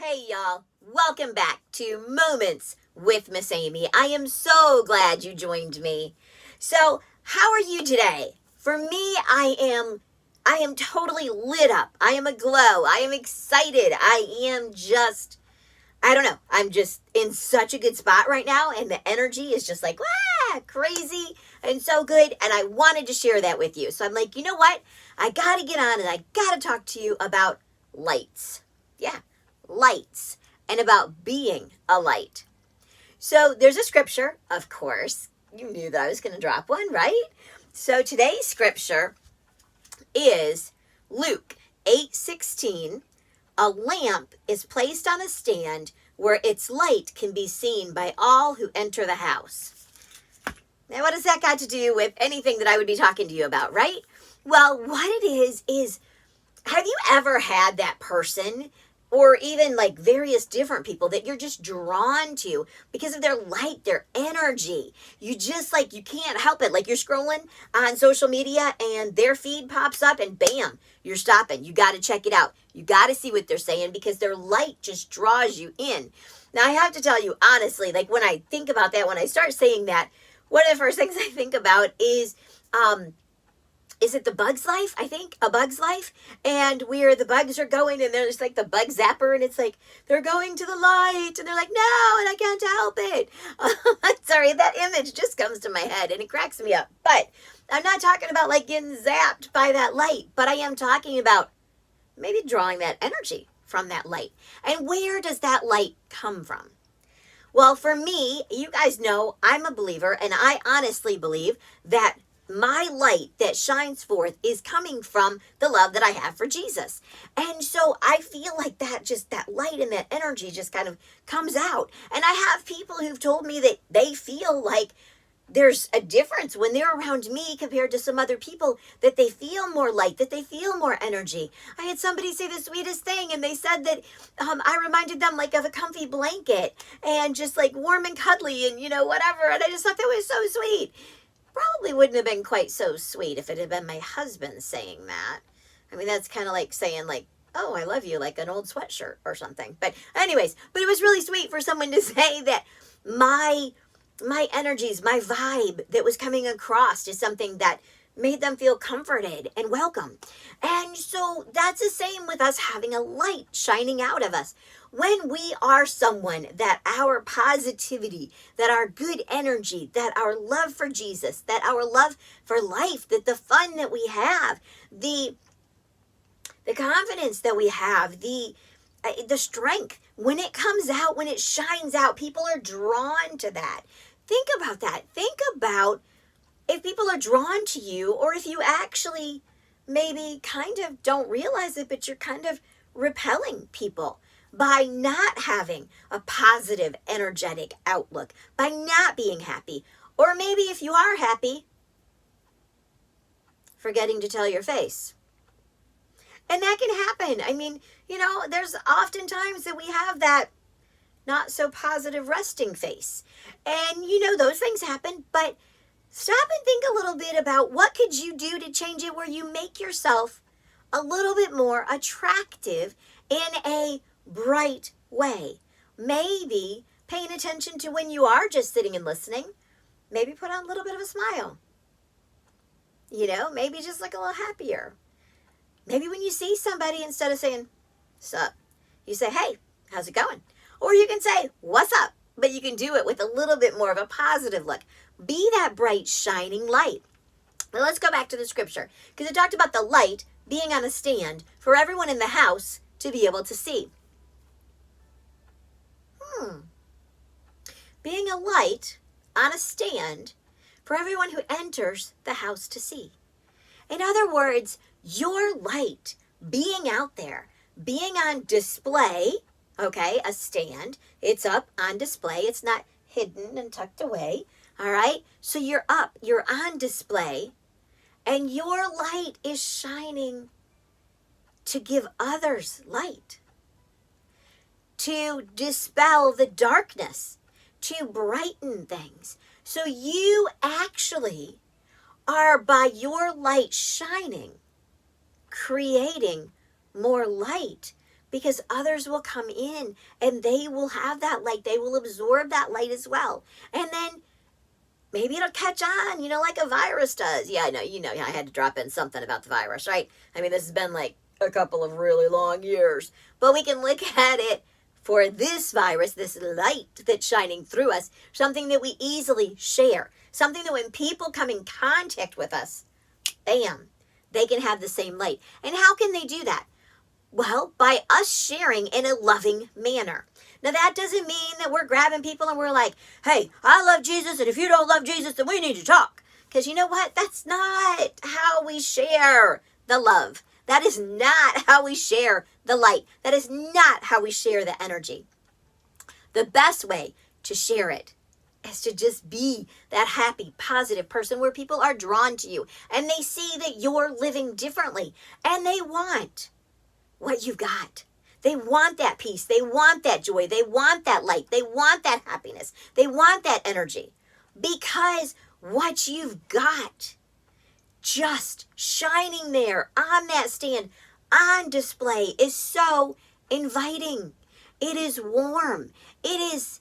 Hey y'all, welcome back to Moments with Miss Amy. I am so glad you joined me. So, how are you today? For me, I am totally lit up. I am aglow. I am excited. I don't know. I'm just in such a good spot right now, and the energy is just like, crazy and so good. And I wanted to share that with you. So I'm like, you know what? I got to get on and I got to talk to you about lights. Yeah, lights, and about being a light. So there's a scripture, of course. You knew that I was going to drop one, right? So today's scripture is Luke 8:16. A lamp is placed on a stand where its light can be seen by all who enter the house. Now, what does that got to do with anything that I would be talking to you about, right? Well, what it is, have you ever had that person or even like various different people that you're just drawn to because of their light, their energy? You just like, you can't help it. Like you're scrolling on social media and their feed pops up and bam, you're stopping. You got to check it out. You got to see what they're saying because their light just draws you in. Now, I have to tell you honestly, like when I think about that, when I start saying that, one of the first things I think about is it The Bug's Life? I think A Bug's Life, and where the bugs are going and there's like the bug zapper and it's like they're going to the light and they're like, no, and I can't help it. Sorry, that image just comes to my head and it cracks me up. But I'm not talking about like getting zapped by that light, but I am talking about maybe drawing that energy from that light. And where does that light come from? Well, for me, you guys know I'm a believer, and I honestly believe that my light that shines forth is coming from the love that I have for Jesus. And so I feel like that light and that energy just kind of comes out. And I have people who've told me that they feel like there's a difference when they're around me compared to some other people, that they feel more light, that they feel more energy. I had somebody say the sweetest thing, and they said that I reminded them like of a comfy blanket and just like warm and cuddly and, whatever. And I just thought that was so sweet. Probably wouldn't have been quite so sweet if it had been my husband saying that. I mean, that's kind of like saying like, oh, I love you, like an old sweatshirt or something. But anyways, but it was really sweet for someone to say that my energies, my vibe that was coming across is something that made them feel comforted and welcome. And so that's the same with us having a light shining out of us. When we are someone that our positivity, that our good energy, that our love for Jesus, that our love for life, that the fun that we have, the confidence that we have, the strength, when it comes out, when it shines out, people are drawn to that. Think about that. Think about if people are drawn to you, or if you actually maybe kind of don't realize it, but you're kind of repelling people by not having a positive, energetic outlook, by not being happy. Or maybe if you are happy, forgetting to tell your face. And that can happen. I mean, there's oftentimes that we have that not so positive resting face. And those things happen, but stop and think a little bit about what could you do to change it where you make yourself a little bit more attractive in a bright way. Maybe paying attention to when you are just sitting and listening, maybe put on a little bit of a smile. Maybe just look a little happier. Maybe when you see somebody, instead of saying, sup, you say, hey, how's it going? Or you can say, what's up? But you can do it with a little bit more of a positive look. Be that bright, shining light. Now let's go back to the scripture, because it talked about the light being on a stand for everyone in the house to be able to see. Being a light on a stand for everyone who enters the house to see. In other words, your light being out there, being on display, okay, a stand, it's up on display, it's not hidden and tucked away, all right? So you're up, you're on display, and your light is shining to give others light, to dispel the darkness, to brighten things. So you actually are, by your light shining, creating more light, because others will come in and they will have that light. They will absorb that light as well. And then maybe it'll catch on, like a virus does. Yeah, I know, I had to drop in something about the virus, right? I mean, this has been like a couple of really long years, but we can look at it for this virus, this light that's shining through us, something that we easily share, something that when people come in contact with us, bam, they can have the same light. And how can they do that? Well, by us sharing in a loving manner. Now, that doesn't mean that we're grabbing people and we're like, hey, I love Jesus, and if you don't love Jesus, then we need to talk. Because you know what? That's not how we share the love. That is not how we share the light. That is not how we share the energy. The best way to share it is to just be that happy, positive person where people are drawn to you and they see that you're living differently and they want what you've got. They want that peace. They want that joy. They want that light. They want that happiness. They want that energy because what you've got just shining there on that stand, on display, is so inviting. It is warm. It is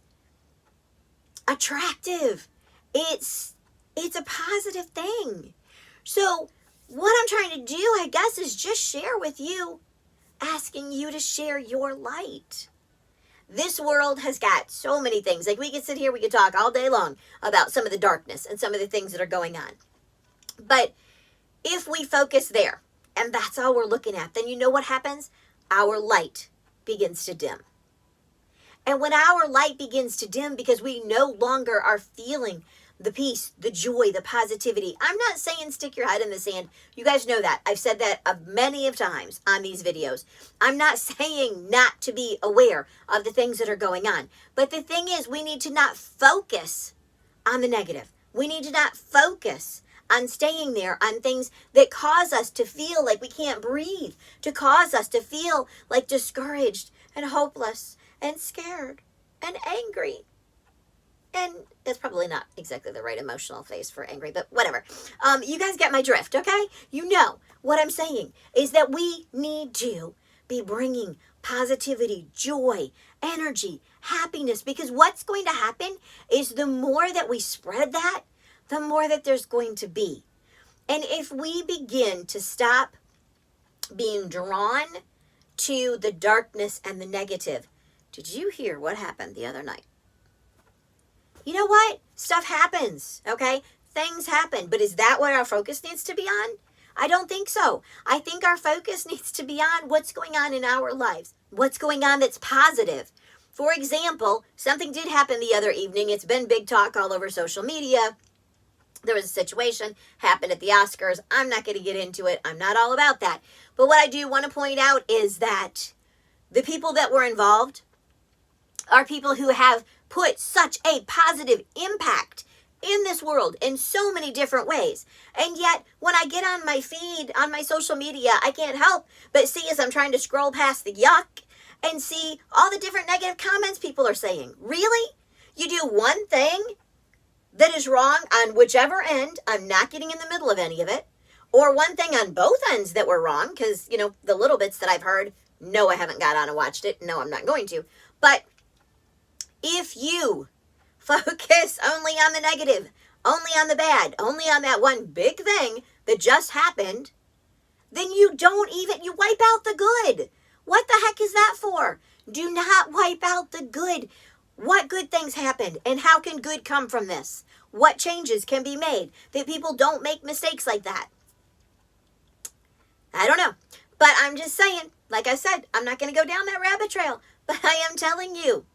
attractive. It's a positive thing. So what I'm trying to do, I guess, is just share with you, asking you to share your light. This world has got so many things. Like, we could sit here, we could talk all day long about some of the darkness and some of the things that are going on. But if we focus there, and that's all we're looking at, then you know what happens? Our light begins to dim. And when our light begins to dim because we no longer are feeling the peace, the joy, the positivity. I'm not saying stick your head in the sand. You guys know that. I've said that many of times on these videos. I'm not saying not to be aware of the things that are going on. But the thing is, we need to not focus on the negative. We need to not focus on staying there on things that cause us to feel like we can't breathe, to cause us to feel like discouraged and hopeless and scared and angry. And it's probably not exactly the right emotional phase for angry, but whatever. You guys get my drift, okay? You know what I'm saying is that we need to be bringing positivity, joy, energy, happiness, because what's going to happen is the more that we spread that, the more that there's going to be. And if we begin to stop being drawn to the darkness and the negative, did you hear what happened the other night? You know what? Stuff happens, okay? Things happen. But is that what our focus needs to be on? I don't think so. I think our focus needs to be on what's going on in our lives. What's going on that's positive. For example, something did happen the other evening. It's been big talk all over social media. There was a situation happened at the Oscars. I'm not going to get into it. I'm not all about that. But what I do want to point out is that the people that were involved are people who have put such a positive impact in this world in so many different ways. And yet, when I get on my feed, on my social media, I can't help but see as I'm trying to scroll past the yuck and see all the different negative comments people are saying. Really? You do one thing that is wrong on whichever end, I'm not getting in the middle of any of it, or one thing on both ends that were wrong, because, the little bits that I've heard, no, I haven't got on and watched it. No, I'm not going to. But if you focus only on the negative, only on the bad, only on that one big thing that just happened, then you wipe out the good. What the heck is that for? Do not wipe out the good. What good things happened and how can good come from this? What changes can be made that people don't make mistakes like that? I don't know. But I'm just saying, like I said, I'm not going to go down that rabbit trail. But I am telling you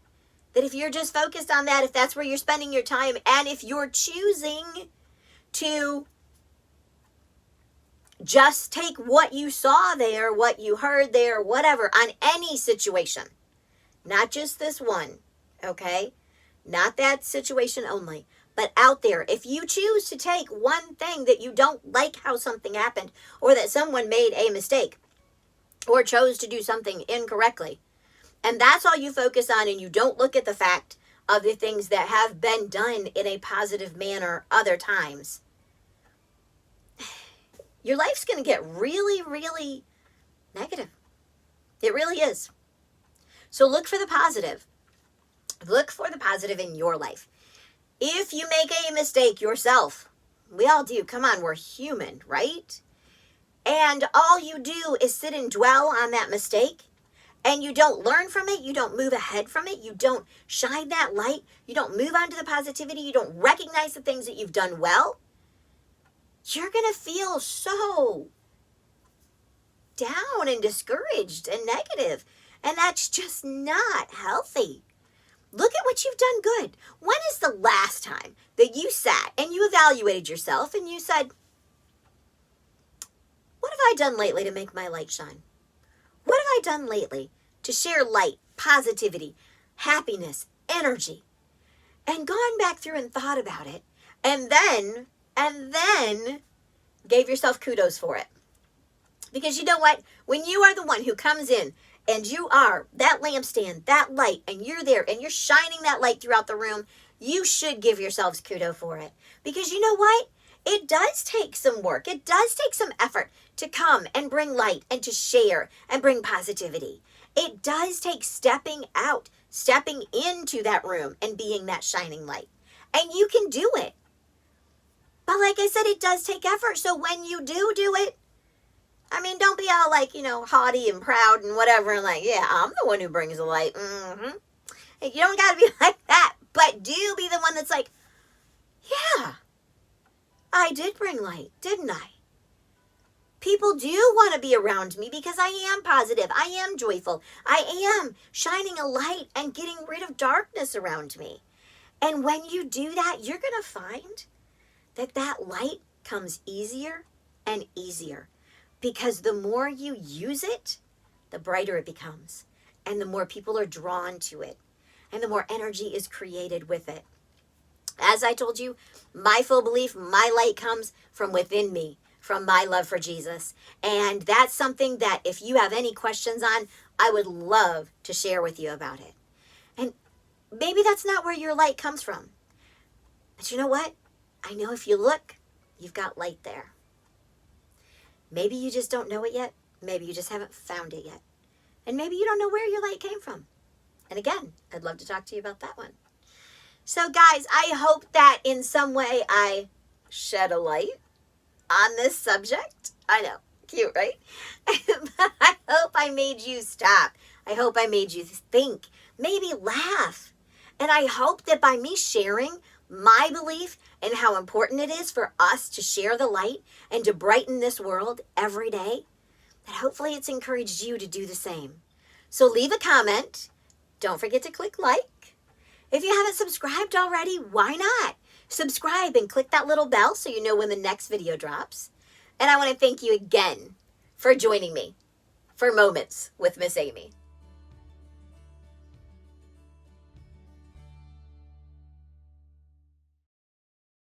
that if you're just focused on that, if that's where you're spending your time, and if you're choosing to just take what you saw there, what you heard there, whatever, on any situation, not just this one, okay? Not that situation only, but out there. If you choose to take one thing that you don't like how something happened, or that someone made a mistake, or chose to do something incorrectly, and that's all you focus on, and you don't look at the fact of the things that have been done in a positive manner other times, your life's going to get really, really negative. It really is. So look for the positive. Look for the positive in your life. If you make a mistake yourself, we all do. Come on, we're human, right? And all you do is sit and dwell on that mistake, and you don't learn from it, you don't move ahead from it, you don't shine that light, you don't move on to the positivity, you don't recognize the things that you've done well, you're going to feel so down and discouraged and negative. And that's just not healthy. Look at what you've done good. When is the last time that you sat and you evaluated yourself and you said, what have I done lately to make my light shine? What have I done lately to share light, positivity, happiness, energy? And gone back through and thought about it, and then gave yourself kudos for it. Because you know what? When you are the one who comes in and you are that lampstand, that light, and you're there and you're shining that light throughout the room, you should give yourselves kudos for it. Because you know what? It does take some work. It does take some effort to come and bring light and to share and bring positivity. It does take stepping out, stepping into that room and being that shining light. And you can do it. But like I said, it does take effort. So when you do it, I mean, don't be all like, haughty and proud and whatever. And like, yeah, I'm the one who brings the light. You don't got to be like that. But do be the one that's like, yeah, I did bring light, didn't I? People do want to be around me because I am positive. I am joyful. I am shining a light and getting rid of darkness around me. And when you do that, you're going to find that light comes easier and easier. Because the more you use it, the brighter it becomes. And the more people are drawn to it. And the more energy is created with it. As I told you, my full belief, my light comes from within me, from my love for Jesus. And that's something that if you have any questions on, I would love to share with you about it. And maybe that's not where your light comes from. But you know what? I know if you look, you've got light there. Maybe you just don't know it yet. Maybe you just haven't found it yet. And maybe you don't know where your light came from. And again, I'd love to talk to you about that one. So guys, I hope that in some way I shed a light on this subject. I know, cute, right? But I hope I made you stop. I hope I made you think, maybe laugh. And I hope that by me sharing my belief and how important it is for us to share the light and to brighten this world every day, that hopefully it's encouraged you to do the same. So leave a comment. Don't forget to click like. If you haven't subscribed already, why not? Subscribe and click that little bell so you know when the next video drops. And I want to thank you again for joining me for Moments with Miss Amy.